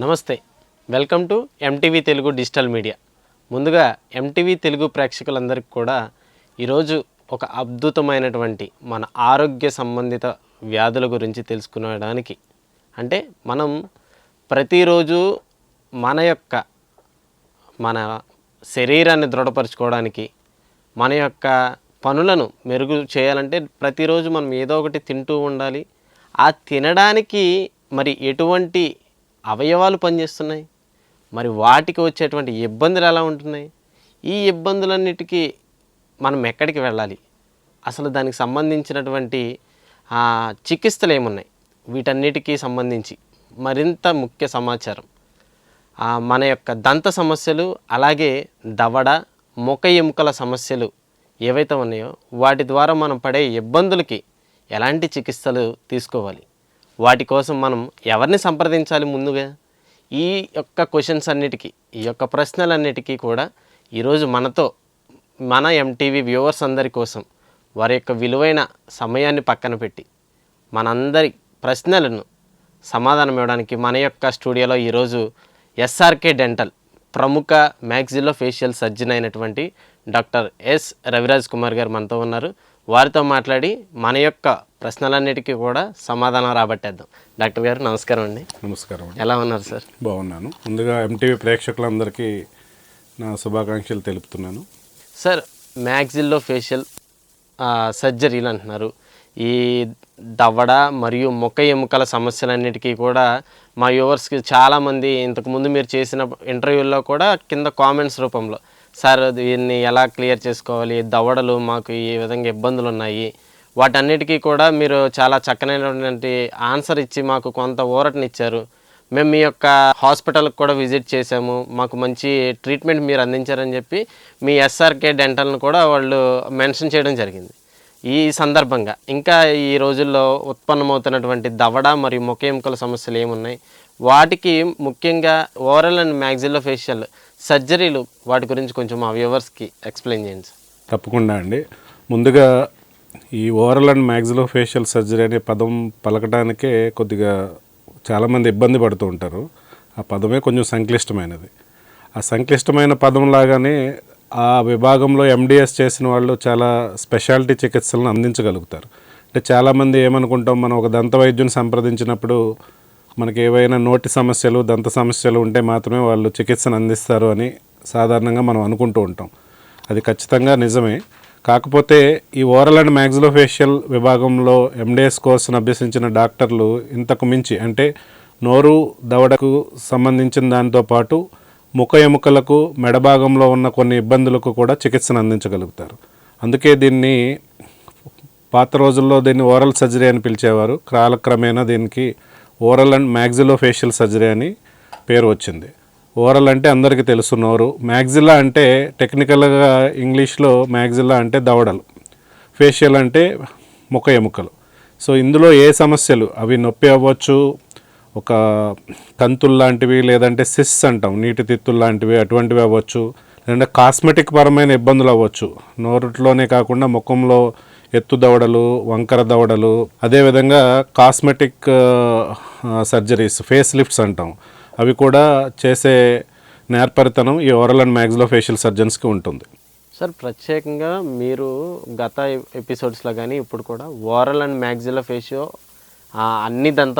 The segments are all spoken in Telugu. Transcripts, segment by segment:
నమస్తే, welcome to MTV Telugu digital media. ముందుగా ఎంటీవీ తెలుగు ప్రేక్షకులందరికీ కూడా ఈరోజు ఒక అద్భుతమైనటువంటి మన ఆరోగ్య సంబంధిత వ్యాధుల గురించి తెలుసుకునడానికి, అంటే మనం ప్రతిరోజు మన శరీరాన్ని దృఢపరచుకోవడానికి, మన యొక్క పనులను మెరుగు చేయాలంటే ప్రతిరోజు మనం ఏదో ఒకటి తింటూ ఉండాలి. ఆ తినడానికి మరి ఎటువంటి అవయవాలు పనిచేస్తున్నాయి, మరి వాటికి వచ్చేటువంటి ఇబ్బందులు ఎలా ఉంటున్నాయి, ఈ ఇబ్బందులన్నిటికీ మనం ఎక్కడికి వెళ్ళాలి, అసలు దానికి సంబంధించినటువంటి చికిత్సలు ఏమున్నాయి, వీటన్నిటికీ సంబంధించి మరింత ముఖ్య సమాచారం, మన యొక్క దంత సమస్యలు, అలాగే దవడ ముఖ ఎముకల సమస్యలు ఏవైతే ఉన్నాయో వాటి ద్వారా మనం పడే ఇబ్బందులకి ఎలాంటి చికిత్సలు తీసుకోవాలి, వాటి కోసం మనం ఎవరిని సంప్రదించాలి, ముందుగా ఈ యొక్క క్వశ్చన్స్ అన్నిటికీ, ఈ యొక్క ప్రశ్నలన్నిటికీ కూడా ఈరోజు మనతో మన ఎంటీవీ వ్యూవర్స్ అందరి కోసం వారి యొక్క విలువైన సమయాన్ని పక్కన పెట్టి మనందరి ప్రశ్నలను సమాధానం ఇవ్వడానికి మన యొక్క స్టూడియోలో ఈరోజు ఎస్ఆర్కే డెంటల్ ప్రముఖ మ్యాక్సిలోఫేషియల్ సర్జన్ అయినటువంటి డాక్టర్ ఎస్ రవిరాజ్ కుమార్ గారు మనతో ఉన్నారు. వారితో మాట్లాడి మన యొక్క ప్రశ్నలన్నిటికీ కూడా సమాధానం రాబట్టేద్దాం. డాక్టర్ గారు నమస్కారం అండి. నమస్కారం. ఎలా ఉన్నారు సార్? బాగున్నాను. ముందుగా ఎంటీవీ ప్రేక్షకులందరికీ నా శుభాకాంక్షలు తెలుపుతున్నాను. సార్, మ్యాక్సిలోఫేషియల్ సర్జరీలు అంటున్నారు. ఈ దవడ మరియు ముఖ ఎముకల సమస్యలన్నిటికీ కూడా మా వ్యూవర్స్కి చాలామంది ఇంతకుముందు మీరు చేసిన ఇంటర్వ్యూల్లో కూడా కింద కామెంట్స్ రూపంలో, సార్ దీన్ని ఎలా క్లియర్ చేసుకోవాలి, దవడలు మాకు ఈ విధంగా ఇబ్బందులు ఉన్నాయి, వాటన్నిటికీ కూడా మీరు చాలా చక్కనైనటువంటి ఆన్సర్ ఇచ్చి మాకు కొంత ఊరటనిచ్చారు. మేము మీ యొక్క హాస్పిటల్కి కూడా విజిట్ చేసాము, మాకు మంచి ట్రీట్మెంట్ మీరు అందించారని చెప్పి మీ ఎస్ఆర్కే డెంటల్ను కూడా వాళ్ళు మెన్షన్ చేయడం జరిగింది. ఈ సందర్భంగా ఇంకా ఈ రోజుల్లో ఉత్పన్నమవుతున్నటువంటి దవడ మరియు ముఖ ఎముకల సమస్యలు ఏమున్నాయి, వాటికి ముఖ్యంగా ఓరల్ అండ్ మ్యాక్సిలోఫేషియల్ సర్జరీలు, వాటి గురించి కొంచెం మా వ్యూవర్స్కి ఎక్స్ప్లెయిన్ చేయండి సార్. తప్పకుండా అండి. ముందుగా ఈ ఓరల్ అండ్ మ్యాక్సిలోఫేషియల్ సర్జరీ అనే పదం పలకడానికే కొద్దిగా చాలామంది ఇబ్బంది పడుతూ ఉంటారు. ఆ పదమే కొంచెం సంక్లిష్టమైనది. ఆ సంక్లిష్టమైన పదం లాగానే ఆ విభాగంలో ఎండిఎస్ చేసిన వాళ్ళు చాలా స్పెషాలిటీ చికిత్సలను అందించగలుగుతారు. అంటే చాలామంది ఏమనుకుంటాం, మనం ఒక దంత వైద్యుని సంప్రదించినప్పుడు మనకి ఏవైనా నోటి సమస్యలు, దంత సమస్యలు ఉంటే మాత్రమే వాళ్ళు చికిత్సను అందిస్తారు అని సాధారణంగా మనం అనుకుంటూ ఉంటాం. అది ఖచ్చితంగా నిజమే. కాకపోతే ఈ ఓరల్ అండ్ మ్యాక్సిలోఫేషియల్ విభాగంలో ఎండిఎస్ కోర్సును అభ్యసించిన డాక్టర్లు ఇంతకు మించి, అంటే నోరు దవడకు సంబంధించిన దానితో పాటు ముఖ ఎముకలకు, మెడభాగంలో ఉన్న కొన్ని ఇబ్బందులకు కూడా చికిత్సను అందించగలుగుతారు. అందుకే దీన్ని పాత రోజుల్లో దీన్ని ఓరల్ సర్జరీ అని పిలిచేవారు. కాలక్రమేణా దీనికి ఓరల్ అండ్ మ్యాక్సిలోఫేషియల్ సర్జరీ అని పేరు వచ్చింది. ఓరల్ అంటే అందరికీ తెలుసు నోరు, మ్యాక్సిలా అంటే టెక్నికల్గా ఇంగ్లీష్లో మ్యాక్సిలా అంటే దవడలు, ఫేషియల్ అంటే ముఖ ఎముకలు. సో ఇందులో ఏ సమస్యలు, అవి నొప్పి అవ్వచ్చు, ఒక తంతులు లాంటివి, లేదంటే సిస్ అంటాం నీటి తిత్తులు లాంటివి, అటువంటివి అవ్వచ్చు, లేదంటే కాస్మెటిక్ పరమైన ఇబ్బందులు అవ్వచ్చు. నోరుట్లోనే కాకుండా ముఖంలో ఎత్తు దవడలు, వంకర దవడలు, అదేవిధంగా కాస్మెటిక్ సర్జరీస్, ఫేస్ లిఫ్ట్స్ అంటాం, అవి కూడా చేసే నేర్పరితనం ఈ ఓరల్ అండ్ మ్యాక్సిలోఫేషియల్ సర్జన్స్కి ఉంటుంది. సార్, ప్రత్యేకంగా మీరు గత ఎపిసోడ్స్లో కానీ ఇప్పుడు కూడా ఓరల్ అండ్ మ్యాక్సిలోఫేషియల్ అన్ని దంత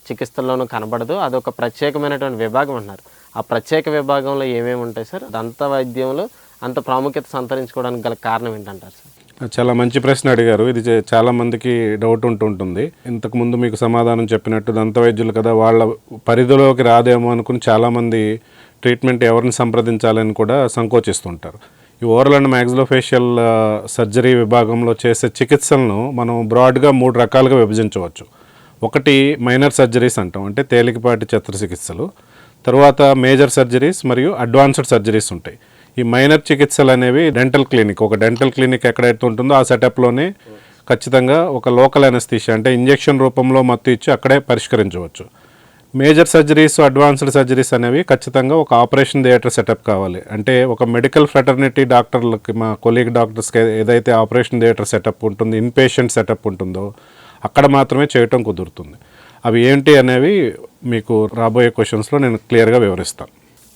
చికిత్సల్లోనూ కనబడదు, అదొక ప్రత్యేకమైనటువంటి విభాగం అన్నారు. ఆ ప్రత్యేక విభాగంలో ఏమేమి ఉంటాయి సార్? దంత వైద్యంలో అంత ప్రాముఖ్యత సంతరించుకోవడానికి గల కారణం ఏంటంటారు సార్? చాలా మంచి ప్రశ్న అడిగారు. ఇది చాలామందికి డౌట్ ఉంటుంటుంది. ఇంతకుముందు మీకు సమాధానం చెప్పినట్టు దంత వైద్యులు కదా, వాళ్ళ పరిధిలోకి రాదేమో అనుకుని చాలామంది ట్రీట్మెంట్ ఎవరిని సంప్రదించాలని కూడా సంకోచిస్తుంటారు. ఈ ఓరల్ అండ్ మ్యాక్సిలోఫేషియల్ సర్జరీ విభాగంలో చేసే చికిత్సలను మనం బ్రాడ్గా 3 రకాలుగా విభజించవచ్చు. ఒకటి మైనర్ సర్జరీస్ అంటాం, అంటే తేలికపాటి శస్త్రచికిత్సలు. తర్వాత మేజర్ సర్జరీస్ మరియు అడ్వాన్స్డ్ సర్జరీస్ ఉంటాయి. ఈ మైనర్ చికిత్సలు అనేవి డెంటల్ క్లినిక్, ఒక డెంటల్ క్లినిక్ ఎక్కడైతే ఉంటుందో ఆ సెటప్లోనే ఖచ్చితంగా ఒక లోకల్ అనస్థీషియా, అంటే ఇంజెక్షన్ రూపంలో మత్తు ఇచ్చి అక్కడే పరిష్కరించవచ్చు. మేజర్ సర్జరీస్, అడ్వాన్స్డ్ సర్జరీస్ అనేవి ఖచ్చితంగా ఒక ఆపరేషన్ థియేటర్ సెటప్ కావాలి. అంటే ఒక మెడికల్ ఫ్రెటర్నిటీ డాక్టర్లకి, మా కొలీగ్ డాక్టర్స్కి ఏదైతే ఆపరేషన్ థియేటర్ సెటప్ ఉంటుంది, ఇన్పేషెంట్ సెటప్ ఉంటుందో అక్కడ మాత్రమే చేయటం కుదురుతుంది. అవి ఏంటి అనేవి మీకు రాబోయే క్వశ్చన్స్లో నేను క్లియర్గా వివరిస్తాను.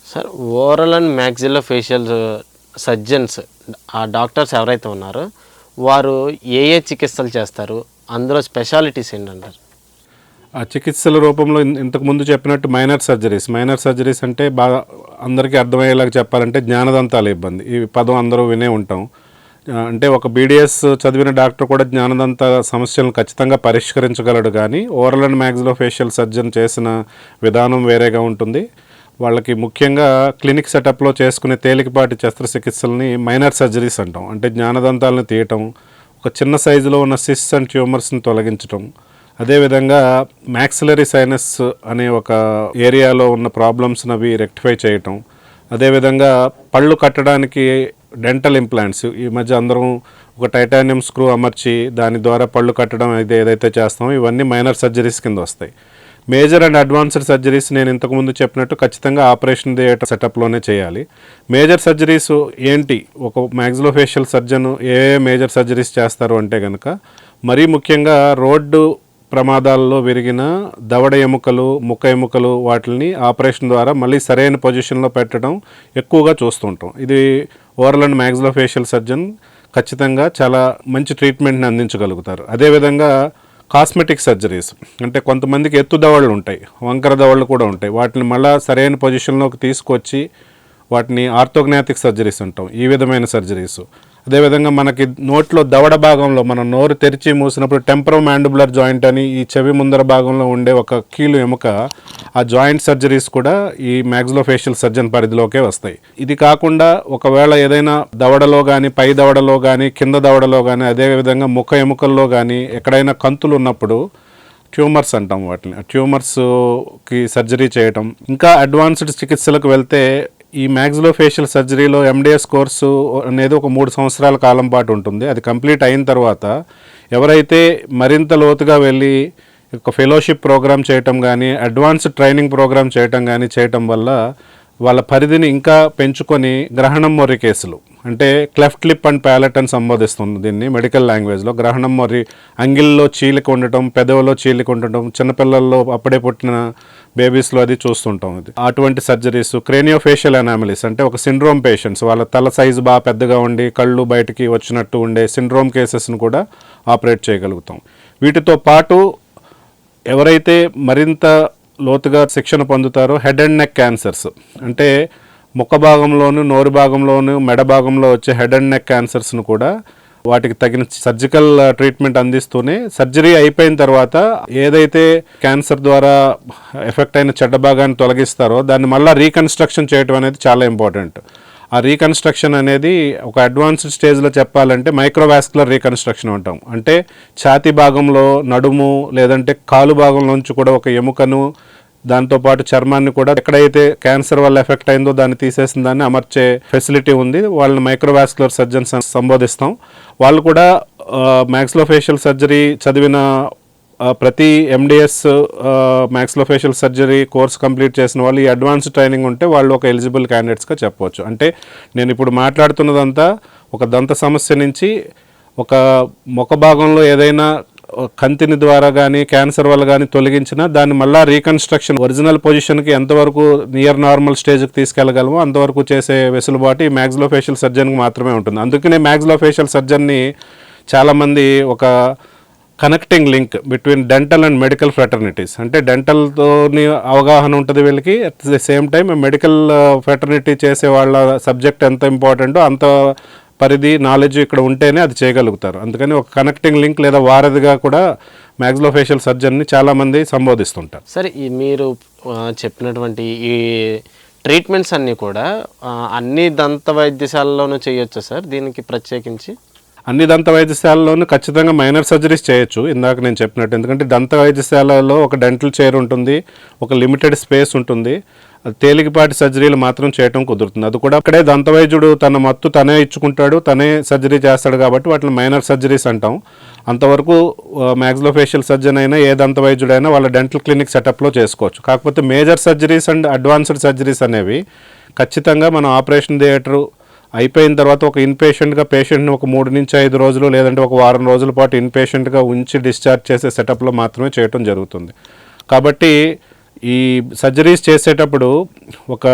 Sir, oral and maxillo facial surgeons ఆ డాక్టర్స్ ఎవరైతే ఉన్నారో వారు ఏ చికిత్సలు చేస్తారు, అందులో స్పెషాలిటీస్ ఏంటంటారు? ఆ చికిత్సల రూపంలో ఇంతకుముందు చెప్పినట్టు మైనర్ సర్జరీస్ అంటే బాగా అందరికీ అర్థమయ్యేలాగా చెప్పాలంటే జ్ఞానదంతాల ఇబ్బంది. ఈ పదం అందరూ వినే ఉంటాం. అంటే ఒక బీడిఎస్ చదివిన డాక్టర్ కూడా జ్ఞానదంత సమస్యలను ఖచ్చితంగా పరిష్కరించగలడు, కానీ ఓరల్ అండ్ మ్యాక్సిలోఫేషియల్ సర్జన్ చేసిన విధానం వేరేగా ఉంటుంది. వాళ్ళకి ముఖ్యంగా క్లినిక్ సెటప్లో చేసుకునే తేలికపాటి శస్త్రచికిత్సల్ని మైనర్ సర్జరీస్ అంటాం. అంటే జ్ఞానదంతాలను తీయటం, ఒక చిన్న సైజులో ఉన్న సిస్ట్స్ అండ్ ట్యూమర్స్ని తొలగించటం, అదేవిధంగా మ్యాక్సిలరీ సైనస్ అనే ఒక ఏరియాలో ఉన్న ప్రాబ్లమ్స్ని అవి రెక్టిఫై చేయటం, అదేవిధంగా పళ్ళు కట్టడానికి డెంటల్ ఇంప్లాంట్స్, ఈ మధ్య అందరం ఒక టైటానియం స్క్రూ అమర్చి దాని ద్వారా పళ్ళు కట్టడం ఏదైతే చేస్తామో ఇవన్నీ మైనర్ సర్జరీస్ కింద వస్తాయి. మేజర్ అండ్ అడ్వాన్స్డ్ సర్జరీస్ నేను ఇంతకుముందు చెప్పినట్టు ఖచ్చితంగా ఆపరేషన్ థియేటర్ సెటప్లోనే చేయాలి. మేజర్ సర్జరీస్ ఏంటి, ఒక maxillofacial surgeon a major surgeries చేస్తారు అంటే కనుక, మరీ ముఖ్యంగా రోడ్డు ప్రమాదాల్లో విరిగిన దవడ ఎముకలు, ముక్క ఎముకలు, వాటిని ఆపరేషన్ ద్వారా మళ్ళీ సరైన పొజిషన్లో పెట్టడం ఎక్కువగా చూస్తుంటాం. ఇది ఓరల్ అండ్ మ్యాక్సిలోఫేషియల్ సర్జన్ ఖచ్చితంగా చాలా మంచి ట్రీట్మెంట్ని అందించగలుగుతారు. అదేవిధంగా కాస్మెటిక్ సర్జరీస్ అంటే కొంతమందికి ఎత్తు దవడలు ఉంటాయి, వంకర దవడలు కూడా ఉంటాయి. వాటిని మళ్ళీ సరైన పొజిషన్లోకి తీసుకొచ్చి వాటిని ఆర్థోగ్నాటిక్ సర్జరీస్ అంటాం. ఈ విధమైన సర్జరీస్. అదేవిధంగా మనకి నోట్లో దవడ భాగంలో మనం నోరు తెరిచి మూసినప్పుడు టెంపరో మ్యాండిబులర్ జాయింట్ అని ఈ చెవి ముందర భాగంలో ఉండే ఒక కీలు ఎముక, ఆ జాయింట్ సర్జరీస్ కూడా ఈ మ్యాక్సిలోఫేషియల్ సర్జన్ పరిధిలోకే వస్తాయి. ఇది కాకుండా ఒకవేళ ఏదైనా దవడలో కానీ, పై దవడలో కానీ, కింద దవడలో కానీ, అదేవిధంగా ముఖ ఎముకల్లో కానీ ఎక్కడైనా కంతులు ఉన్నప్పుడు ట్యూమర్స్ అంటాం వాటిని, ట్యూమర్స్కి సర్జరీ చేయటం. ఇంకా అడ్వాన్స్డ్ చికిత్సలకు వెళ్తే ఈ మ్యాక్సిలోఫేషియల్ సర్జరీలో ఎండిఎస్ కోర్సు అనేది ఒక 3 సంవత్సరాల కాలం పాటు ఉంటుంది. అది కంప్లీట్ అయిన తర్వాత ఎవరైతే మరింత లోతుగా వెళ్ళి ఒక ఫెలోషిప్ ప్రోగ్రామ్ చేయటం కానీ, అడ్వాన్స్డ్ ట్రైనింగ్ ప్రోగ్రామ్ చేయటం కానీ చేయటం వల్ల వాళ్ళ పరిధిని ఇంకా పెంచుకొని గ్రహణం మొర్రి కేసులు, అంటే క్లెఫ్ట్ లిప్ అండ్ ప్యాలెట్ అని సంబోధిస్తుంది దీన్ని మెడికల్ లాంగ్వేజ్లో. గ్రహణం మొర్రి, అంగిల్లో చీలిక ఉండటం, పెదవులో చీలిక ఉండటం, చిన్నపిల్లల్లో అప్పుడే పుట్టిన బేబీస్లో అది చూస్తుంటాం. ఇది అటువంటి సర్జరీస్. క్రేనియోఫేషియల్ అనామలీస్ అంటే ఒక సిండ్రోమ్ పేషెంట్స్, వాళ్ళ తల సైజు బాగా పెద్దగా ఉండి కళ్ళు బయటికి వచ్చినట్టు ఉండే సిండ్రోమ్ కేసెస్ను కూడా ఆపరేట్ చేయగలుగుతాం. వీటితో పాటు ఎవరైతే మరింత లోతుగా శిక్షణ పొందుతారో హెడ్ అండ్ నెక్ క్యాన్సర్స్, అంటే ముఖ భాగంలోను, నోరు భాగంలోను, మెడ భాగంలో వచ్చే హెడ్ అండ్ నెక్ క్యాన్సర్స్ను కూడా వాటికి తగిన సర్జికల్ ట్రీట్మెంట్ అందిస్తూనే సర్జరీ అయిపోయిన తర్వాత ఏదైతే క్యాన్సర్ ద్వారా ఎఫెక్ట్ అయిన చెడ్డ భాగాన్ని తొలగిస్తారో దాన్ని మళ్ళీ రీకన్స్ట్రక్షన్ చేయడం అనేది చాలా ఇంపార్టెంట్. ఆ రీకన్స్ట్రక్షన్ అనేది ఒక అడ్వాన్స్డ్ స్టేజ్లో చెప్పాలంటే మైక్రోవాస్కులర్ రీకన్స్ట్రక్షన్ అంటాం. అంటే ఛాతీ భాగంలో, నడుము లేదంటే కాలు భాగంలోంచి కూడా ఒక ఎముకను, దాంతోపాటు చర్మాన్ని కూడా ఎక్కడైతే క్యాన్సర్ వల్ల ఎఫెక్ట్ అయిందో దాన్ని తీసేసిన దాన్ని అమర్చే ఫెసిలిటీ ఉంది. వాళ్ళని మైక్రోవాస్కులర్ సర్జన్స్ సంబోధిస్తాం. వాళ్ళు కూడా మ్యాక్సిలోఫేషియల్ సర్జరీ చదివిన ప్రతి MDS maxillofacial surgery course complete చేసిన వాళ్ళు ఈ అడ్వాన్స్ ట్రైనింగ్ ఉంటే వాళ్ళు ఒక ఎలిజిబుల్ క్యాండిడేట్స్గా చెప్పవచ్చు. అంటే నేను ఇప్పుడు మాట్లాడుతున్నదంతా ఒక దంత సమస్య నుంచి ఒక ముఖ భాగంలో ఏదైనా కంతిని ద్వారా కానీ క్యాన్సర్ వల్ల కానీ తొలగించినా దాన్ని మళ్ళీ రీకన్స్ట్రక్షన్ ఒరిజినల్ పొజిషన్కి ఎంతవరకు నియర్ నార్మల్ స్టేజ్కి తీసుకెళ్ళగలమో అంతవరకు చేసే వెసులుబాటు ఈ మ్యాక్సిలోఫేషియల్ సర్జన్కి మాత్రమే ఉంటుంది. అందుకనే మ్యాక్సిలోఫేషియల్ సర్జన్ని చాలామంది ఒక connecting link between dental and medical fraternities, అంటే డెంటల్తోని అవగాహన ఉంటుంది వీళ్ళకి, at the same time medical fraternity చేసే వాళ్ళ సబ్జెక్ట్ ఎంత ఇంపార్టెంటో అంత పరిధి నాలెడ్జ్ ఇక్కడ ఉంటేనే అది చేయగలుగుతారు. అందుకని ఒక కనెక్టింగ్ లింక్ లేదా వారధిగా కూడా మ్యాక్సిలోఫేషియల్ సర్జన్ని చాలామంది సంబోధిస్తుంటారు. సరే, ఈ మీరు చెప్పినటువంటి ఈ ట్రీట్మెంట్స్ అన్నీ కూడా అన్ని దంత వైద్యశాలలోనూ చేయొచ్చా సార్? దీనికి ప్రత్యేకించి అన్ని దంత వైద్యశాలలోనూ ఖచ్చితంగా మైనర్ సర్జరీస్ చేయొచ్చు, ఇందాక నేను చెప్పినట్టు. ఎందుకంటే దంత వైద్యశాలలో ఒక డెంటల్ చైర్ ఉంటుంది, ఒక లిమిటెడ్ స్పేస్ ఉంటుంది. అది తేలికపాటి సర్జరీలు మాత్రం చేయడం కుదురుతుంది. అది కూడా అక్కడే దంత వైద్యుడు తన మత్తు తనే ఇచ్చుకుంటాడు, తనే సర్జరీ చేస్తాడు కాబట్టి వాటిని మైనర్ సర్జరీస్ అంటాం. అంతవరకు మ్యాక్సిలోఫేషియల్ సర్జన్ అయినా ఏ దంత వైద్యుడైనా వాళ్ళ డెంటల్ క్లినిక్ సెటప్లో చేసుకోవచ్చు. కాకపోతే major surgeries and advanced surgeries అనేవి ఖచ్చితంగా మనం ఆపరేషన్ థియేటర్ అయిపోయిన తర్వాత ఒక ఇన్పేషెంట్గా పేషెంట్ని ఒక 3 నుంచి 5 రోజులు లేదంటే ఒక వారం రోజుల పాటు ఇన్పేషెంట్గా ఉంచి డిశ్చార్జ్ చేసే సెటప్లో మాత్రమే చేయటం జరుగుతుంది. కాబట్టి ఈ సర్జరీస్ చేసేటప్పుడు ఒక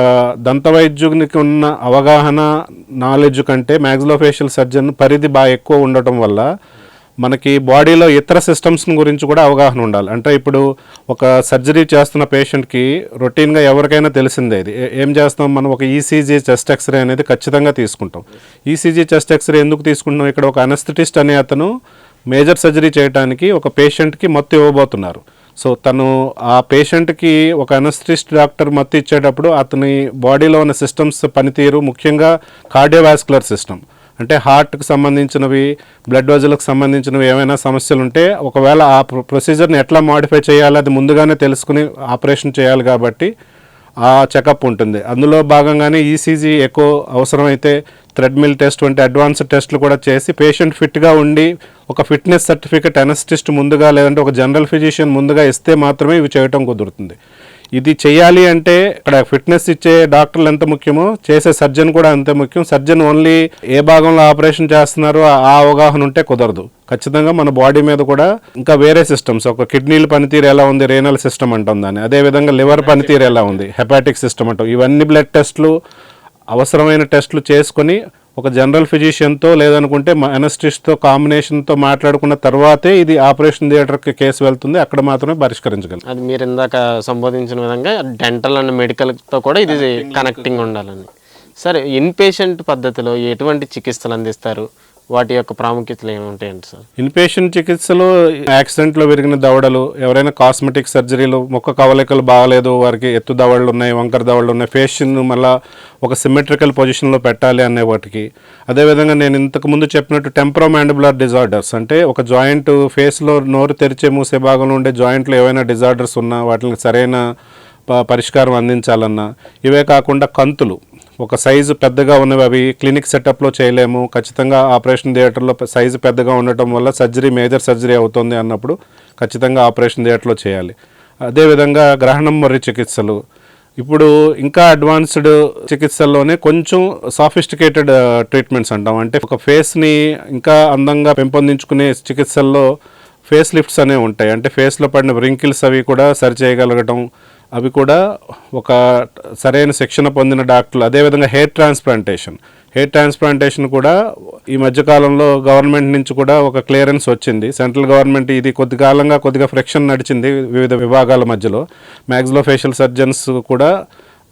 దంత వైద్యునికి ఉన్న అవగాహన నాలెడ్జ్ కంటే మ్యాక్సిలోఫేషియల్ సర్జన్ పరిధి బాగా ఎక్కువ ఉండటం వల్ల మనకి బాడీలో ఇతర సిస్టమ్స్ గురించి కూడా అవగాహన ఉండాలి. అంటే ఇప్పుడు ఒక సర్జరీ చేస్తున్న పేషెంట్కి రొటీన్గా ఎవరికైనా తెలిసిందే ఇది. ఏం చేస్తాం మనం, ఒక ఈసీజీ చెస్ట్ ఎక్స్రే అనేది ఖచ్చితంగా తీసుకుంటాం. ఈసీజీ చెస్ట్ ఎక్స్రే ఎందుకు తీసుకుంటాం? ఇక్కడ ఒక అనస్థెటిస్ట్ అనే అతను మేజర్ సర్జరీ చేయడానికి ఒక పేషెంట్కి మత్తు ఇవ్వబోతున్నారు. సో తను ఆ పేషెంట్కి ఒక అనస్థెటిస్ట్ డాక్టర్ మత్తు ఇచ్చేటప్పుడు అతని బాడీలో ఉన్న సిస్టమ్స్ పనితీరు, ముఖ్యంగా కార్డియోవాస్కులర్ సిస్టమ్ అంటే హార్ట్కి సంబంధించినవి, బ్లడ్ వెజల్కి సంబంధించినవి ఏమైనా సమస్యలు ఉంటే ఒకవేళ ఆ ప్రొసీజర్ని ఎట్లా మాడిఫై చేయాలి అది ముందుగానే తెలుసుకుని ఆపరేషన్ చేయాలి. కాబట్టి ఆ చెకప్ ఉంటుంది. అందులో భాగంగానే ఈసీజీ ఎక్కువ అవసరమైతే థ్రెడ్మిల్ టెస్ట్ వంటి అడ్వాన్స్డ్ టెస్ట్లు కూడా చేసి పేషెంట్ ఫిట్గా ఉండి ఒక ఫిట్నెస్ సర్టిఫికేట్ అనస్థిస్ట్ ముందుగా లేదంటే ఒక జనరల్ ఫిజిషియన్ ముందుగా ఇస్తే మాత్రమే ఇవి చేయటం కుదురుతుంది. ఇది చేయాలి అంటే ఇక్కడ ఫిట్నెస్ ఇచ్చే డాక్టర్లు ఎంత ముఖ్యమో చేసే సర్జన్ కూడా అంతే ముఖ్యం. సర్జన్ ఓన్లీ ఏ భాగంలో ఆపరేషన్ చేస్తున్నారో ఆ అవగాహన ఉంటే కుదరదు. ఖచ్చితంగా మన బాడీ మీద కూడా ఇంకా వేరే సిస్టమ్స్, ఒక కిడ్నీల పనితీరు ఎలా ఉంది, రేనల్ సిస్టమ్ అంటాం దాన్ని, అదేవిధంగా లివర్ పనితీరు ఎలా ఉంది, హెపాటిక్ సిస్టమ్ అంటాం, ఇవన్నీ బ్లడ్ టెస్టులు, అవసరమైన టెస్టులు చేసుకొని ఒక జనరల్ ఫిజిషియన్తో లేదనుకుంటే అనస్థిస్ట్తో కాంబినేషన్తో మాట్లాడుకున్న తర్వాతే ఇది ఆపరేషన్ థియేటర్కి కేసు వెళ్తుంది. అక్కడ మాత్రమే పరిష్కరించగలం. అది మీరు ఇందాక సంబోధించిన విధంగా డెంటల్ అండ్ మెడికల్తో కూడా ఇది కనెక్టింగ్ ఉండాలని. సరే, ఇన్ పేషెంట్ పద్ధతిలో ఎటువంటి చికిత్సలు అందిస్తారు? వాటి యొక్క ప్రాముఖ్యతలు ఏముంటాయండి సార్? ఇన్పేషెంట్ చికిత్సలో యాక్సిడెంట్లో విరిగిన దవడలు, ఎవరైనా కాస్మెటిక్ సర్జరీలు, ముఖ కవలికలు బాగలేదు, వారికి ఎత్తు దవడలు ఉన్నాయి, వంకర దవడలు ఉన్నాయి, ఫేస్ను మళ్ళీ ఒక సిమెట్రికల్ పొజిషన్లో పెట్టాలి అనే వాటికి, అదేవిధంగా నేను ఇంతకుముందు చెప్పినట్టు టెంపరోమాండిబులర్ డిజార్డర్స్ అంటే ఒక జాయింట్ ఫేస్లో నోరు తెరిచే మూసే భాగంలో ఉండే జాయింట్లో ఏవైనా డిజార్డర్స్ ఉన్నా వాటికి సరైన పరిష్కారం అందించాలన్నా, ఇవే కాకుండా కంతులు ఒక సైజు పెద్దగా ఉన్నవి అవి క్లినిక్ సెటప్లో చేయలేము, ఖచ్చితంగా ఆపరేషన్ థియేటర్లో సైజు పెద్దగా ఉండటం వల్ల సర్జరీ మేజర్ సర్జరీ అవుతుంది అన్నప్పుడు ఖచ్చితంగా ఆపరేషన్ థియేటర్లో చేయాలి. అదేవిధంగా గ్రహణం మర్రి చికిత్సలు, ఇప్పుడు ఇంకా అడ్వాన్స్డ్ చికిత్సల్లోనే కొంచెం సాఫిస్టికేటెడ్ ట్రీట్మెంట్స్ అంటాం. అంటే ఒక ఫేస్ని ఇంకా అందంగా పెంపొందించుకునే చికిత్సల్లో ఫేస్ లిఫ్ట్స్ అనేవి ఉంటాయి. అంటే ఫేస్లో పడిన వ్రింకిల్స్ అవి కూడా సరిచేయగలగటం, అవి కూడా ఒక సరైన శిక్షణ పొందిన డాక్టర్లు. అదేవిధంగా హెయిర్ ట్రాన్స్ప్లాంటేషన్ కూడా ఈ మధ్యకాలంలో గవర్నమెంట్ నుంచి కూడా ఒక క్లియరెన్స్ వచ్చింది. సెంట్రల్ గవర్నమెంట్ ఇది కొద్దిగా ఫ్రిక్షన్ నడిచింది వివిధ విభాగాల మధ్యలో. మ్యాక్సిలోఫేషియల్ సర్జన్స్ కూడా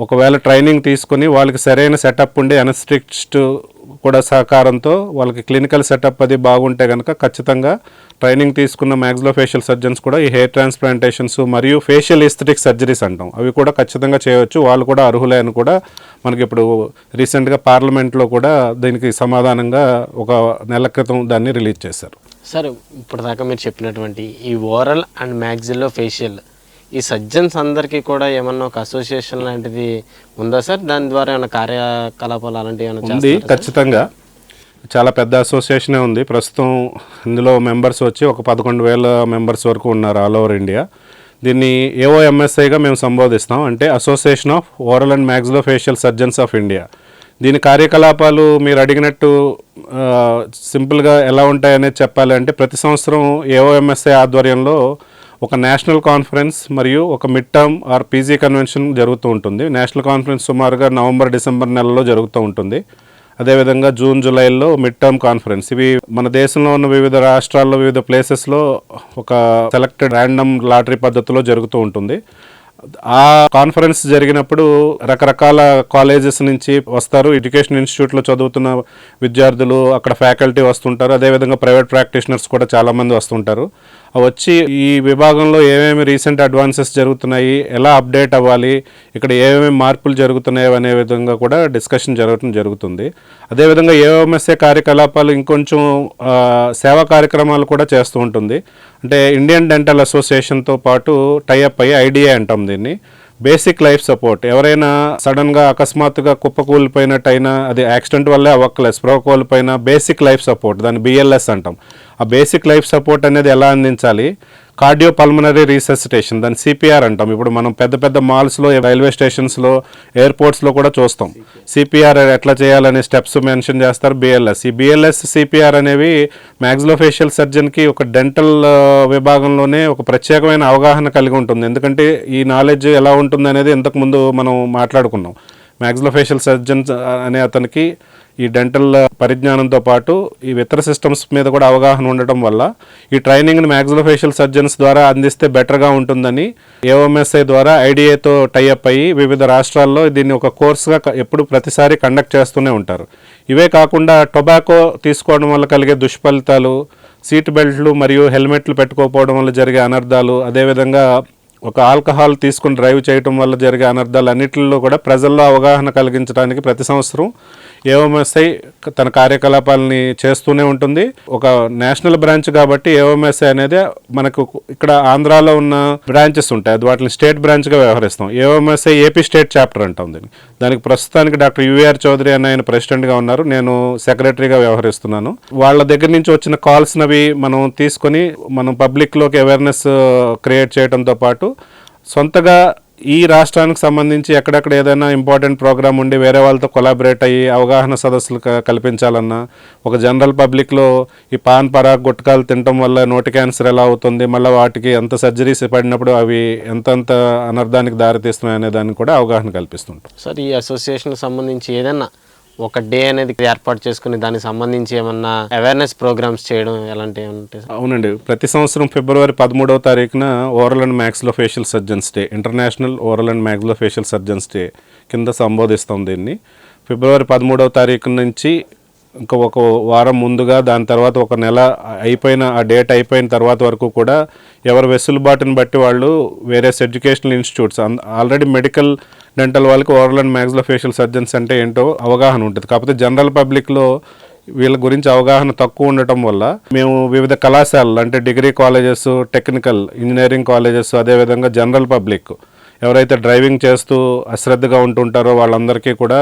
ఒకవేళ ట్రైనింగ్ తీసుకుని వాళ్ళకి సరైన సెటప్ ఉండి అనస్థెటిస్ట్ కూడా సహకారంతో వాళ్ళకి క్లినికల్ సెటప్ అది బాగుంటే కనుక ఖచ్చితంగా ట్రైనింగ్ తీసుకున్న మ్యాక్సిలోఫేషియల్ సర్జన్స్ కూడా ఈ హెయిర్ ట్రాన్స్ప్లాంటేషన్స్ మరియు ఫేషియల్ ఎస్థెటిక్ సర్జరీస్ అంటాం అవి కూడా ఖచ్చితంగా చేయవచ్చు. వాళ్ళు కూడా అర్హులే అని కూడా మనకి ఇప్పుడు రీసెంట్గా పార్లమెంట్లో కూడా దీనికి సమాధానంగా ఒక నెల క్రితం దాన్ని రిలీజ్ చేశారు. సార్, ఇప్పటిదాకా మీరు చెప్పినటువంటి ఈ ఓరల్ అండ్ మ్యాక్సిలోఫేషియల్ ఈ సర్జన్స్ అందరికీ కూడా ఏమన్నా ఒక అసోసియేషన్ లాంటిది ఉందా సార్? దాని ద్వారా ఏమైనా కార్యకలాపాలు అలాంటివి ఏమైనా ఉంది? ఖచ్చితంగా చాలా పెద్ద అసోసియేషనే ఉంది. ప్రస్తుతం ఇందులో మెంబర్స్ వచ్చి ఒక 11,000 మెంబర్స్ వరకు ఉన్నారు ఆల్ ఓవర్ ఇండియా. దీన్ని AOMSIగా మేము సంబోధిస్తాం, అంటే association of oral and maxillofacial surgeons of India. దీని కార్యకలాపాలు మీరు అడిగినట్టు సింపుల్గా ఎలా ఉంటాయనేది చెప్పాలి అంటే, ప్రతి సంవత్సరం AOMSI ఆధ్వర్యంలో ఒక నేషనల్ కాన్ఫరెన్స్ మరియు ఒక mid term or PG convention జరుగుతూ ఉంటుంది. నేషనల్ కాన్ఫరెన్స్ సుమారుగా నవంబర్ డిసెంబర్ నెలలో జరుగుతూ ఉంటుంది. అదేవిధంగా జూన్ జూలైలో మిడ్ టర్మ్ కాన్ఫరెన్స్. ఇవి మన దేశంలో ఉన్న వివిధ రాష్ట్రాల్లో వివిధ ప్లేసెస్లో ఒక సెలెక్టెడ్ ర్యాండమ్ లాటరీ పద్ధతిలో జరుగుతూ ఉంటుంది. ఆ కాన్ఫరెన్స్ జరిగినప్పుడు రకరకాల కాలేజెస్ నుంచి వస్తారు, ఎడ్యుకేషన్ ఇన్స్టిట్యూట్లో చదువుతున్న విద్యార్థులు, అక్కడ ఫ్యాకల్టీ వస్తుంటారు, అదేవిధంగా ప్రైవేట్ ప్రాక్టీషనర్స్ కూడా చాలామంది వస్తుంటారు. వచ్చి ఈ విభాగంలో ఏమేమి రీసెంట్ అడ్వాన్సెస్ జరుగుతున్నాయి, ఎలా అప్డేట్ అవ్వాలి, ఇక్కడ ఏమేమి మార్పులు జరుగుతున్నాయి అనే విధంగా కూడా డిస్కషన్ జరుగుతుంది. అదేవిధంగా AOMSI కార్యకలాపాలు ఇంకొంచెం సేవా కార్యక్రమాలు కూడా చేస్తూ ఉంటుంది. అంటే ఇండియన్ డెంటల్ అసోసియేషన్తో పాటు టైఅప్ అయ్యి IDA అంటాం దీన్ని, బేసిక్ లైఫ్ సపోర్ట్. ఎవరైనా సడన్గా అకస్మాత్తుగా కుప్పకూలిపోయినట్టయినా, అది యాక్సిడెంట్ వల్లే అవ్వక్కలేదు, స్ప్రో కోల్పోయినా బేసిక్ లైఫ్ సపోర్ట్, దాన్ని BLS అంటాం. ఆ బేసిక్ లైఫ్ సపోర్ట్ అనేది ఎలా అందించాలి, కార్డియో పల్మనరీ రీసెసిటేషన్, దాన్ని సిపిఆర్ అంటాం. ఇప్పుడు మనం పెద్ద పెద్ద మాల్స్లో, రైల్వే స్టేషన్స్లో, ఎయిర్పోర్ట్స్లో కూడా చూస్తాం. సిపిఆర్ ఎట్లా చేయాలనే స్టెప్స్ మెన్షన్ చేస్తారు. బిఎల్ఎస్, ఈ బిఎల్ఎస్ సిపిఆర్ అనేవి మ్యాక్సిలోఫేషియల్ సర్జన్కి ఒక డెంటల్ విభాగంలోనే ఒక ప్రత్యేకమైన అవగాహన కలిగి ఉంటుంది. ఎందుకంటే ఈ నాలెడ్జ్ ఎలా ఉంటుంది అనేది ఇంతకుముందు మనం మాట్లాడుకున్నాం. మ్యాక్సిలోఫేషియల్ సర్జన్ అనే అతనికి ఈ డెంటల్ పరిజ్ఞానంతో పాటు ఈ ఇతర సిస్టమ్స్ మీద కూడా అవగాహన ఉండటం వల్ల ఈ ట్రైనింగ్ని మ్యాక్సిలోఫేషియల్ సర్జన్స్ ద్వారా అందిస్తే బెటర్గా ఉంటుందని ఏఓఎంఎస్ఐ ద్వారా ఐడిఏతో టైఅప్ అయ్యి వివిధ రాష్ట్రాల్లో దీన్ని ఒక కోర్సుగా ఎప్పుడు ప్రతిసారి కండక్ట్ చేస్తూనే ఉంటారు. ఇవే కాకుండా టొబాకో తీసుకోవడం వల్ల కలిగే దుష్ఫలితాలు, సీట్ బెల్ట్లు మరియు హెల్మెట్లు పెట్టుకోకపోవడం వల్ల జరిగే అనర్థాలు, అదేవిధంగా ఒక ఆల్కహాల్ తీసుకుని డ్రైవ్ చేయడం వల్ల జరిగే అనర్థాలు అన్నింటిలో కూడా ప్రజల్లో అవగాహన కలిగించడానికి ప్రతి సంవత్సరం ఏఓఎంఎస్ఐ తన కార్యకలాపాలని చేస్తూనే ఉంటుంది. ఒక నేషనల్ బ్రాంచ్ కాబట్టి ఏఓఎంఎస్ఐ అనేది మనకు ఇక్కడ ఆంధ్రాలో ఉన్న బ్రాంచెస్ ఉంటాయి, అది వాటిని స్టేట్ బ్రాంచ్గా వ్యవహరిస్తాం. ఏఓఎంఎస్ఐ ఏపీ స్టేట్ చాప్టర్ అంటాం దీన్ని. దానికి ప్రస్తుతానికి డాక్టర్ యుఆర్ చౌదరి అని ఆయన ప్రెసిడెంట్గా ఉన్నారు, నేను సెక్రటరీగా వ్యవహరిస్తున్నాను. వాళ్ళ దగ్గర నుంచి వచ్చిన కాల్స్నవి మనం తీసుకొని మనం పబ్లిక్లోకి అవేర్నెస్ క్రియేట్ చేయడంతో పాటు సొంతగా ఈ రాష్ట్రానికి సంబంధించి ఎక్కడెక్కడ ఏదైనా ఇంపార్టెంట్ ప్రోగ్రామ్ ఉండి వేరే వాళ్ళతో కొలాబరేట్ అయ్యి అవగాహన సదస్సులు కల్పించాలన్నా, ఒక జనరల్ పబ్లిక్లో ఈ పాన్ పరాగ్ గుట్కాలు తినడం వల్ల నోటి క్యాన్సర్ ఎలా అవుతుంది, మళ్ళీ వాటికి ఎంత సర్జరీస్ పడినప్పుడు అవి ఎంతంత అనర్థానికి దారితీస్తున్నాయి అనే దాన్ని కూడా అవగాహన కల్పిస్తుంటాం. సార్, ఈ అసోసియేషన్కి సంబంధించి ఏదైనా ఒక డే అనేది ఏర్పాటు చేసుకుని దానికి సంబంధించి ఏమన్నా అవేర్నెస్ ప్రోగ్రామ్స్ చేయడం ఎలాంటివి ఉంటాయి? అవునండి, ప్రతి సంవత్సరం ఫిబ్రవరి 13వ తారీఖున oral and maxillofacial surgeons day, international oral and maxillofacial surgeons day కింద సంబోధిస్తాం దీన్ని. ఫిబ్రవరి 13వ తారీఖు నుంచి ఇంకా ఒక వారం ముందుగా, దాని తర్వాత ఒక నెల అయిపోయిన ఆ డేట్ అయిపోయిన తర్వాత వరకు కూడా ఎవరి వెసులుబాటుని బట్టి వాళ్ళు various educational institutes, already medical dental వాళ్ళకి ఓరల్ అండ్ మ్యాక్సిలోఫేషియల్ సర్జన్స్ అంటే ఏంటో అవగాహన ఉంటుంది. కాకపోతే జనరల్ పబ్లిక్లో వీళ్ళ గురించి అవగాహన తక్కువ ఉండటం వల్ల మేము వివిధ కళాశాలలు అంటే degree colleges, technical engineering colleges, అదేవిధంగా జనరల్ పబ్లిక్ ఎవరైతే డ్రైవింగ్ చేస్తూ అశ్రద్ధగా ఉంటుంటారో వాళ్ళందరికీ కూడా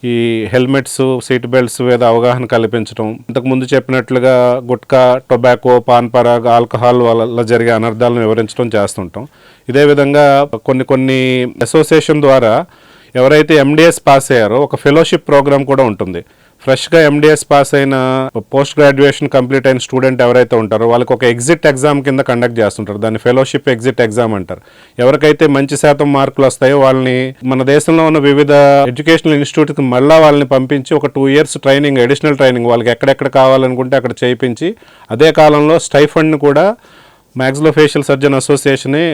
ఈ హెల్మెట్స్, సీట్ బెల్ట్స్ మీద అవగాహన కల్పించడం, ఇంతకుముందు చెప్పినట్లుగా gutka, tobacco, pan Parag, alcohol వల్ల జరిగే అనర్థాలను వివరించడం చేస్తుంటాం. ఇదే విధంగా కొన్ని అసోసియేషన్ ద్వారా ఎవరైతే ఎండిఎస్ పాస్ అయ్యారో ఒక ఫెలోషిప్ ప్రోగ్రామ్ కూడా ఉంటుంది. ఫ్రెష్గా ఎండిఎస్ పాస్ అయిన పోస్ట్ గ్రాడ్యుయేషన్ కంప్లీట్ అయిన స్టూడెంట్ ఎవరైతే ఉంటారో వాళ్ళకి ఒక ఎగ్జిట్ ఎగ్జామ్ కింద కండక్ట్ చేస్తుంటారు. దాన్ని ఫెలోషిప్ ఎగ్జిట్ ఎగ్జామ్ అంటారు. ఎవరికైతే మంచి శాతం మార్కులు వస్తాయో వాళ్ళని మన దేశంలో ఉన్న వివిధ ఎడ్యుకేషనల్ ఇన్స్టిట్యూట్కి మళ్ళీ వాళ్ళని పంపించి ఒక 2 years ట్రైనింగ్, అడిషనల్ ట్రైనింగ్ వాళ్ళకి ఎక్కడెక్కడ కావాలనుకుంటే అక్కడ చేయించి, అదే కాలంలో స్టైఫండ్ని కూడా మ్యాక్సిలోఫేషియల్ సర్జన్ అసోసియేషనే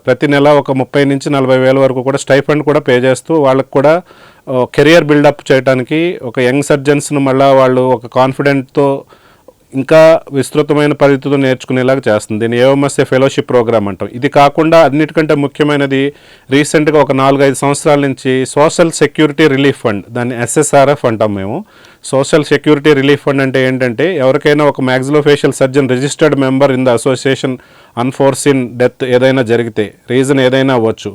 ప్రతి నెల ఒక 30,000 నుంచి 40,000 వరకు కూడా స్టైఫండ్ కూడా పే చేస్తూ వాళ్ళకు కూడా కెరియర్ బిల్డప్ చేయడానికి, ఒక యంగ్ సర్జన్స్ను మళ్ళీ వాళ్ళు ఒక కాన్ఫిడెంట్తో ఇంకా విస్తృతమైన పరిధితో నేర్చుకునేలాగా చేస్తుంది. దీన్ని ఏఓఎంఎస్ఏ ఫెలోషిప్ ప్రోగ్రామ్ అంటాం. ఇది కాకుండా అన్నిటికంటే ముఖ్యమైనది రీసెంట్గా ఒక 4-5 సంవత్సరాల నుంచి సోషల్ సెక్యూరిటీ రిలీఫ్ ఫండ్, దాన్ని SSRF అంటాం మేము. సోషల్ సెక్యూరిటీ రిలీఫ్ ఫండ్ అంటే ఏంటంటే ఎవరికైనా ఒక maxillofacial surgeon registered member in the association unforeseen death ఏదైనా జరిగితే, రీజన్ ఏదైనా అవ్వచ్చు,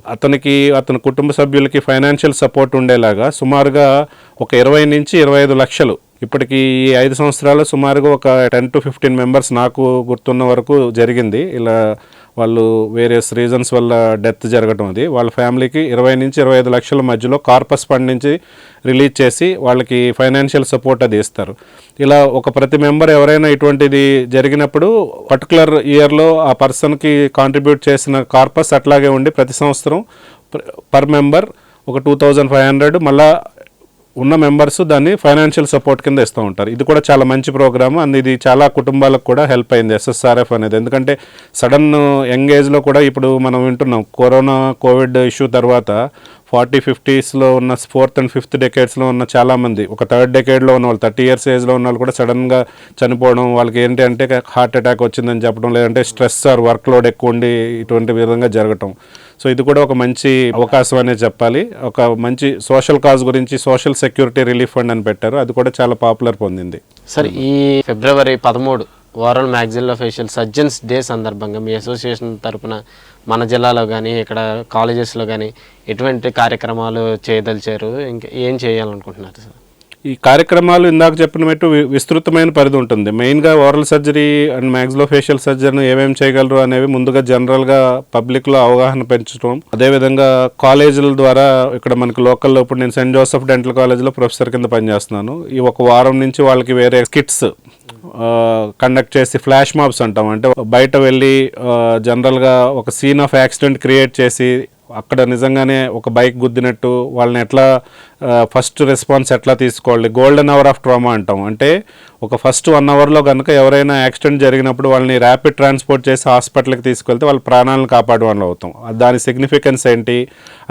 అతని కుటుంబ సభ్యులకి ఫైనాన్షియల్ సపోర్ట్ ఉండేలాగా సుమారుగా ఒక 20 నుంచి 25 లక్షలు, ఇప్పటికి ఈ 5 సంవత్సరాలు సుమారుగా ఒక 10 to 15 మెంబర్స్ నాకు గుర్తున్న వరకు జరిగింది. ఇలా వాళ్ళు వేరియస్ రీజన్స్ వల్ల డెత్ జరగటం, అది వాళ్ళ ఫ్యామిలీకి 20 నుంచి 25 లక్షల మధ్యలో కార్పస్ ఫండ్ నుంచి రిలీజ్ చేసి వాళ్ళకి ఫైనాన్షియల్ సపోర్ట్ అది ఇస్తారు. ఇలా ప్రతి మెంబర్ ఎవరైనా ఇటువంటిది జరిగినప్పుడు పర్టికులర్ ఇయర్లో ఆ పర్సన్కి కాంట్రిబ్యూట్ చేసిన కార్పస్ అట్లాగే ఉండి ప్రతి సంవత్సరం పర్ మెంబర్ ఒక 2,500 మళ్ళా ఉన్న మెంబర్స్ దాన్ని ఫైనాన్షియల్ సపోర్ట్ కింద ఇస్తూ ఉంటారు. ఇది కూడా చాలా మంచి ప్రోగ్రామ్ అండ్ ఇది చాలా కుటుంబాలకు కూడా హెల్ప్ అయింది SSRF అనేది. ఎందుకంటే సడన్ యంగ్ ఏజ్లో కూడా ఇప్పుడు మనం వింటున్నాం కోవిడ్ ఇష్యూ తర్వాత 40-50s ఉన్న 4th and 5th decadesలో ఉన్న చాలామంది, ఒక 3rd decadeలో ఉన్న వాళ్ళు, 30 years ఏజ్లో ఉన్న వాళ్ళు కూడా సడన్గా చనిపోవడం, వాళ్ళకి ఏంటి అంటే హార్ట్ అటాక్ వచ్చిందని చెప్పడం, లేదంటే స్ట్రెస్ ఆర్ వర్క్ లోడ్ ఎక్కువ ఉండి ఇటువంటి విధంగా జరగటం. సో ఇది కూడా ఒక మంచి అవకాశం అనే చెప్పాలి. ఒక మంచి సోషల్ కాజ్ గురించి సోషల్ సెక్యూరిటీ రిలీఫ్ ఫండ్ అని పెట్టారు, అది కూడా చాలా పాపులర్ పొందింది. సార్, ఈ ఫిబ్రవరి 13 ఓరల్ మ్యాక్సిలోఫేషియల్ సర్జన్స్ డే సందర్భంగా మీ అసోసియేషన్ తరపున మన జిల్లాలో కానీ ఇక్కడ కాలేజెస్లో కానీ ఎటువంటి కార్యక్రమాలు చేయదలిచారు, ఇంకా ఏం చేయాలనుకుంటున్నారు సార్? ఈ కార్యక్రమాలు ఇందాక చెప్పినట్టు విస్తృతమైన పరిధి ఉంటుంది. మెయిన్గా ఓరల్ సర్జరీ అండ్ మ్యాక్సిలోఫేషియల్ సర్జరీని ఏమేమి చేయగలరు అనేవి ముందుగా జనరల్గా పబ్లిక్లో అవగాహన పెంచడం, అదేవిధంగా కాలేజీల ద్వారా ఇక్కడ మనకి లోకల్లో ఇప్పుడు నేను సెయింట్ జోసెఫ్ డెంటల్ కాలేజ్లో ప్రొఫెసర్ కింద పనిచేస్తున్నాను. ఈ ఒక వారం నుంచి వాళ్ళకి వేరే స్కిట్స్ కండక్ట్ చేసి ఫ్లాష్ మాబ్స్ అంటాం, అంటే బయట వెళ్ళి జనరల్గా ఒక సీన్ ఆఫ్ యాక్సిడెంట్ క్రియేట్ చేసి అక్కడ నిజంగానే ఒక బైక్ గుద్దినట్టు వాళ్ళని ఎట్లా ఫస్ట్ రెస్పాన్స్ ఎట్లా తీసుకోవాలి, గోల్డెన్ అవర్ ఆఫ్ ట్రామా అంటాం. అంటే ఒక ఫస్ట్ 1 అవర్లో కనుక ఎవరైనా యాక్సిడెంట్ జరిగినప్పుడు వాళ్ళని ర్యాపిడ్ ట్రాన్స్పోర్ట్ చేసి హాస్పిటల్కి తీసుకెళ్తే వాళ్ళ ప్రాణాలను కాపాడే వాళ్ళు అవుతాం. దాని సిగ్నిఫికెన్స్ ఏంటి,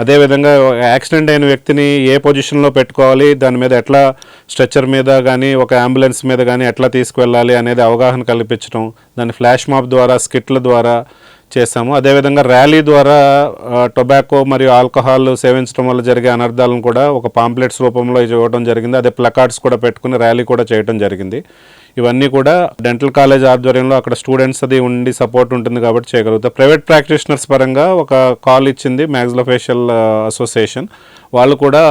అదేవిధంగా యాక్సిడెంట్ అయిన వ్యక్తిని ఏ పొజిషన్లో పెట్టుకోవాలి, దాని మీద ఎట్లా స్ట్రెచ్చర్ మీద కానీ ఒక అంబులెన్స్ మీద కానీ ఎట్లా తీసుకువెళ్ళాలి అనేది అవగాహన కల్పించడం, దాన్ని ఫ్లాష్ మాబ్ ద్వారా స్కిట్ల ద్వారా చేశాము. అదేవిధంగా ర్యాలీ ద్వారా టొబాకో మరియు ఆల్కహాల్ సేవించడం వల్ల జరిగే అనర్థాలను కూడా ఒక పాంప్లెట్స్ రూపంలో ఇవ్వడం జరిగింది. అదే ప్లకార్డ్స్ కూడా పెట్టుకుని ర్యాలీ కూడా చేయడం జరిగింది. ఇవన్నీ కూడా డెంటల్ కాలేజ్ ఆధ్వర్యంలో అక్కడ స్టూడెంట్స్ అది ఉండి సపోర్ట్ ఉంటుంది కాబట్టి చేయగలుగుతారు. ప్రైవేట్ ప్రాక్టీషనర్స్ పరంగా ఒక కాల్ ఇచ్చింది మ్యాక్సిలోఫేషియల్ అసోసియేషన్. వాళ్ళు కూడా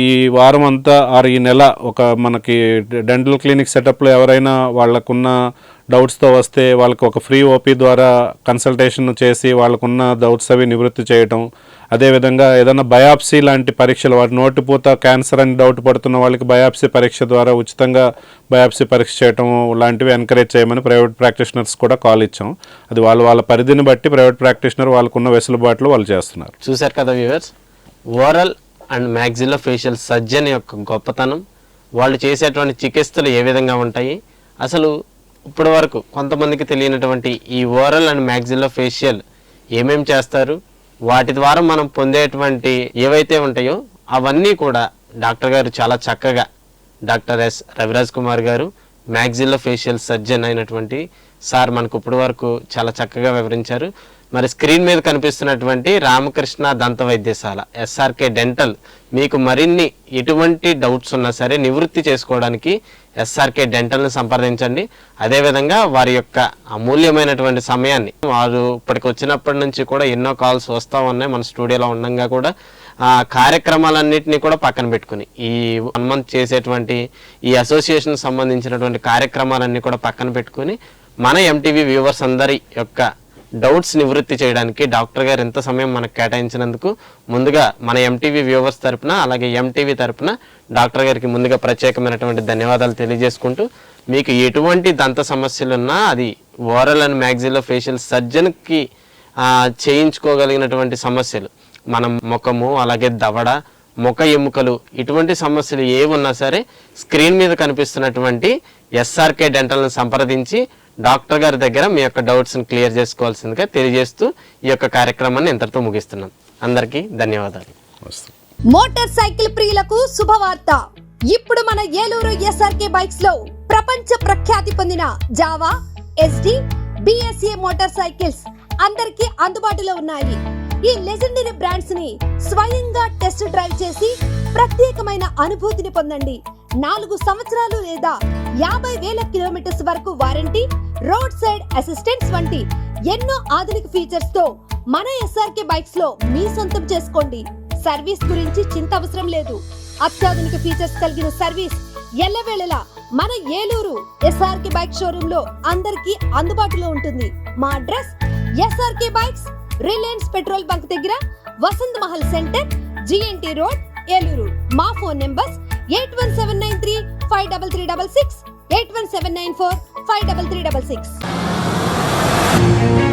ఈ వారం అంతా ఈ నెల ఒక మనకి డెంటల్ క్లినిక్ సెటప్లో ఎవరైనా వాళ్ళకున్న డౌట్స్తో వస్తే వాళ్ళకి ఒక ఫ్రీ ఓపీ ద్వారా కన్సల్టేషన్ చేసి వాళ్ళకున్న డౌట్స్ అవి నివృత్తి చేయటం, అదేవిధంగా ఏదైనా బయాప్సీ లాంటి పరీక్షలు, వాటి నోటిపూత క్యాన్సర్ అని డౌట్ పడుతున్న వాళ్ళకి బయాప్సీ పరీక్ష ద్వారా ఉచితంగా బయాప్సీ పరీక్ష చేయటం లాంటివి ఎంకరేజ్ చేయమని ప్రైవేట్ ప్రాక్టీషనర్స్ కూడా కాల్ ఇచ్చాం. అది వాళ్ళ పరిధిని బట్టి ప్రైవేట్ ప్రాక్టీషనర్ వాళ్ళకున్న వెసులుబాట్లు వాళ్ళు చేస్తున్నారు. చూశారు కదా viewers, oral and maxillofacial surgeon యొక్క గొప్పతనం, వాళ్ళు చేసేటువంటి చికిత్సలు ఏ విధంగా ఉంటాయి, అసలు ఇప్పటి వరకు కొంతమందికి తెలియనటువంటి ఈ ఓరల్ అండ్ మ్యాక్సిలోఫేషియల్ ఏమేమి చేస్తారు, వాటి ద్వారా మనం పొందేటువంటి ఏవైతే ఉంటాయో అవన్నీ కూడా డాక్టర్ గారు చాలా చక్కగా, డాక్టర్ ఎస్ రవిరాజ్ కుమార్ గారు మ్యాక్సిలోఫేషియల్ సర్జన్ అయినటువంటి సార్ మనకు ఇప్పటి వరకు చాలా చక్కగా వివరించారు. మరి స్క్రీన్ మీద కనిపిస్తున్నటువంటి రామకృష్ణ దంత వైద్యశాల ఎస్ఆర్కే డెంటల్, మీకు మరిన్ని ఎటువంటి డౌట్స్ ఉన్నా సరే నివృత్తి చేసుకోవడానికి ఎస్ఆర్కే డెంటల్ని సంప్రదించండి. అదేవిధంగా వారి యొక్క అమూల్యమైనటువంటి సమయాన్ని, వారు ఇప్పటికి వచ్చినప్పటి నుంచి కూడా ఎన్నో కాల్స్ వస్తూ ఉన్నాయి, మన స్టూడియోలో ఉండగా కూడా కార్యక్రమాలన్నింటినీ కూడా పక్కన పెట్టుకుని ఈ 1 month చేసేటువంటి ఈ అసోసియేషన్ సంబంధించినటువంటి కార్యక్రమాలన్నీ కూడా పక్కన పెట్టుకుని మన ఎంటీవీ వ్యూవర్స్ అందరి యొక్క డౌట్స్ నివృత్తి చేయడానికి డాక్టర్ గారు ఎంత సమయం మనకు కేటాయించినందుకు ముందుగా మన ఎంటీవీ వ్యూవర్స్ తరపున అలాగే ఎంటీవీ తరపున డాక్టర్ గారికి ముందుగా ప్రత్యేకమైనటువంటి ధన్యవాదాలు తెలియజేసుకుంటూ, మీకు ఎటువంటి దంత సమస్యలున్నా అది ఓరల్ అండ్ మ్యాక్సిలోఫేషియల్ సర్జన్కి చేయించుకోగలిగినటువంటి సమస్యలు, మనం ముఖము అలాగే దవడ ముఖ ఎముకలు ఇటువంటి సమస్యలు ఏమున్నా సరే స్క్రీన్ మీద కనిపిస్తున్నటువంటి ఎస్ఆర్కే డెంటల్ని సంప్రదించి డాక్టర్ గారి దగ్గర మీ యొక్క డౌట్స్ని క్లియర్ చేసుకోవాల్సిందిగా తెలియజేస్తూ ఈ యొక్క కార్యక్రమాన్ని ఇంతటితో ముగిస్తున్నాం. అందరికీ ధన్యవాదాలు. మోటార్ సైకిల్ ప్రియులకు శుభవార్త. ఇప్పుడు మన ఏలూరు ఎస్ఆర్కే బైక్స్ లో ప్రపంచ ప్రఖ్యాతి పొందిన Java, SD, BSA motor cycles అందరికీ అందుబాటులో ఉన్నాయి. ఈ లెజెండరీ బ్రాండ్స్ ని స్వయంగా టెస్ట్ డ్రైవ్ చేసి ప్రత్యేకమైన అనుభూతిని పొందండి. 4 సంవత్సరాలు లేదా 50,000 కిలోమీటర్స్ వరకు వారంటీ, రోడ్ సైడ్ అసిస్టెంట్స్ వంటి ఎన్నో ఆధునిక ఫీచర్స్ తో మన ఎస్ఆర్కే బైక్స్ లో మీ సొంతం చేసుకోండి. సర్వీస్ గురించి చింత అవసరం లేదు. అత్యాధునిక ఫీచర్స్ కలిగిన సర్వీస్ ఎల్లవేళలా మన ఏలూరు ఎస్ఆర్కే బైక్ షోరూమ్ లో అందరికీ అందుబాటులో ఉంటుంది. మా address SRK bikes, Reliance petrol bunk దగ్గర, Vasant Mahal centre, GNT road, Eluru. మా ఫోన్ నెంబర్స్ 81793 53366, 81794 53366.